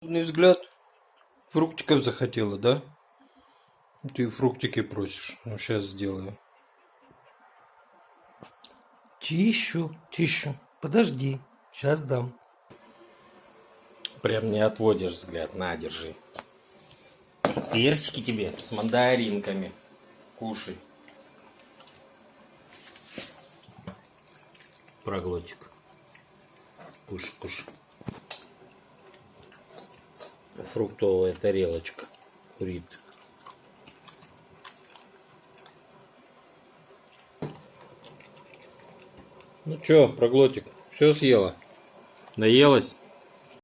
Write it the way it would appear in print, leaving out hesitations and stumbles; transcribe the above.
Взгляд. Фруктиков захотела, да? Ты фруктики просишь. Ну, сейчас сделаю. Тищу. Подожди. Сейчас дам. Прям не отводишь взгляд. На, держи. Персики тебе с мандаринками. Кушай. Проглотик. Кушай. Фруктовая тарелочка. Курит. Ну чё, проглотик, все съела? Наелась?